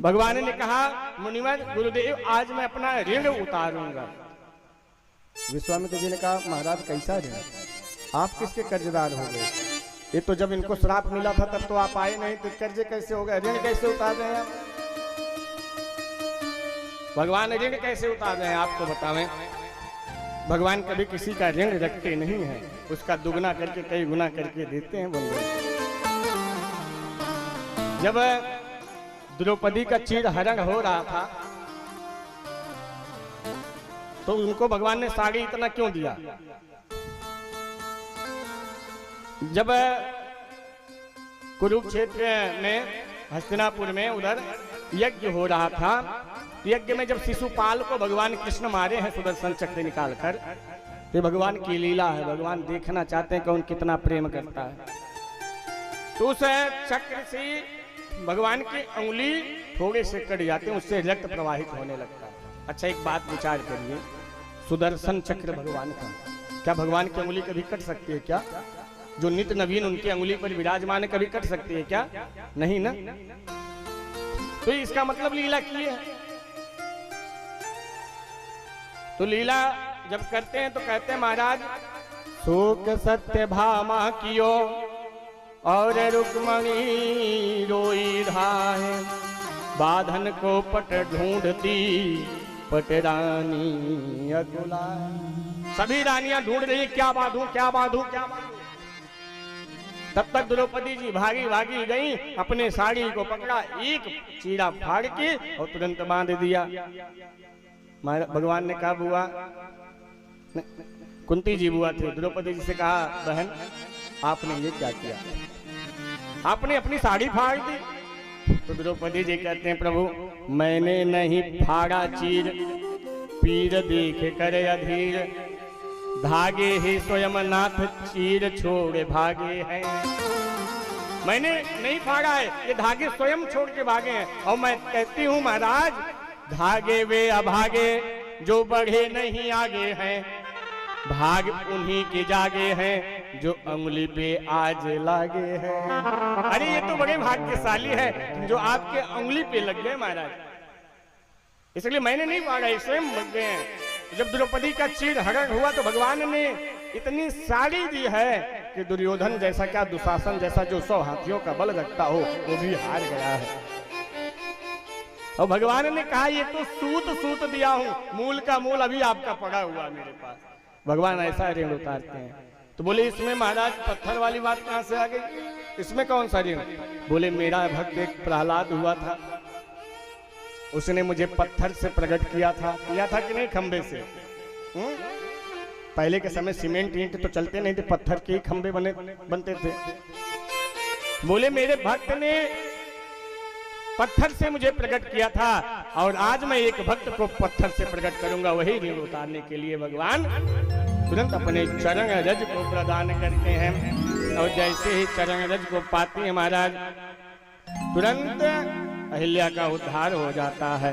भगवान ने कहा मुनिवर गुरुदेव आज मैं अपना ऋण उतारूंगा। विश्वामित्र जी ने कहा महाराज कैसा ऋण, आप किसके कर्जदार हो गए? ये तो जब इनको श्राप मिला था तब तो आप आए नहीं, तो कर्जे कैसे हो गए, ऋण कैसे उतार रहे हैं आप? भगवान ऋण कैसे उतार रहे हैं आपको बतावें। भगवान कभी किसी का ऋण रखते नहीं है, उसका दुगना करके कई गुना करके देते हैं बंधु। जब द्रौपदी का चीरहरण हो रहा था तो उनको भगवान ने साड़ी इतना क्यों दिया? जब कुरुक्षेत्र में हस्तिनापुर में उधर यज्ञ हो रहा था, यज्ञ में जब शिशुपाल को भगवान कृष्ण मारे हैं सुदर्शन चक्र निकालकर, तो भगवान की लीला है, भगवान देखना चाहते हैं कौन कितना प्रेम करता है। तो उस चक्र से भगवान की उंगली थोड़े से कट जाते हैं, उससे रक्त प्रवाहित होने लगता है। अच्छा एक बात विचार करिए, सुदर्शन चक्र भगवान का, क्या भगवान की उंगली कभी कट सकती है क्या? जो नित्य नवीन उनकी उंगली पर विराजमान है, कभी कट सकती है क्या? नहीं ना। तो इसका मतलब लीला की है। तो लीला जब करते हैं तो कहते हैं महाराज शोक सत्य भामा कियो और रुक्मणी रोई धाहे, बाधन को पट ढूंढती पटरानी अकुला। सभी रानियां ढूंढ रही क्या बांधूं क्या बांधूं क्या बांधूं। तब तक द्रौपदी जी भागी भागी गई, अपने साड़ी को पकड़ा, एक चीरा फाड़ के और तुरंत बांध दिया। भगवान ने कहा बुआ, कुंती जी बुआ थे, द्रौपदी जी से कहा बहन आपने ये क्या किया, आपने अपनी साड़ी फाड़ दी। तो द्रौपदी जी कहते हैं प्रभु मैंने नहीं फाड़ा चीर, पीर देख कर अधीर, धागे ही स्वयं नाथ चीर छोड़ भागे हैं। मैंने नहीं फाड़ा है, ये धागे स्वयं छोड़ के भागे हैं। और मैं कहती हूँ महाराज धागे वे अभागे जो बढ़े नहीं आगे हैं, भाग उन्हीं के जागे हैं जो उंगली पे आज लागे हैं। अरे ये तो बड़े भाग्यशाली है जो आपके उंगली पे लग गए महाराज, इसलिए मैंने नहीं फाड़ा, स्वयं लग गए हैं। जब द्रौपदी का चीरहरण हुआ तो भगवान ने इतनी साड़ी दी है कि दुर्योधन जैसा क्या दुशासन जैसा जो 100 हाथियों का बल रखता हो वो भी हार गया है। और भगवान ने कहा ये तो सूत दिया हूं, मूल का मूल अभी आपका पड़ा हुआ मेरे पास। भगवान ऐसा ऋण उतारते हैं। तो बोले इसमें महाराज पत्थर वाली बात कहां से आ गई, इसमें कौन सा ऋण? बोले मेरा भक्त एक प्रहलाद हुआ था, उसने मुझे पत्थर से प्रकट किया था कि नहीं, खंबे से। पहले के समय सीमेंट ईंट तो चलते नहीं थे, पत्थर के खंबे बनते थे। बोले मेरे भक्त ने पत्थर से मुझे प्रकट किया था और आज मैं एक भक्त को पत्थर से प्रकट करूंगा, वही ऋण उतारने के लिए भगवान तुरंत अपने चरण रज को प्रदान करते हैं। और जैसे ही चरण रज को पाते हैं महाराज तुरंत अहिल्या का उद्धार हो जाता है।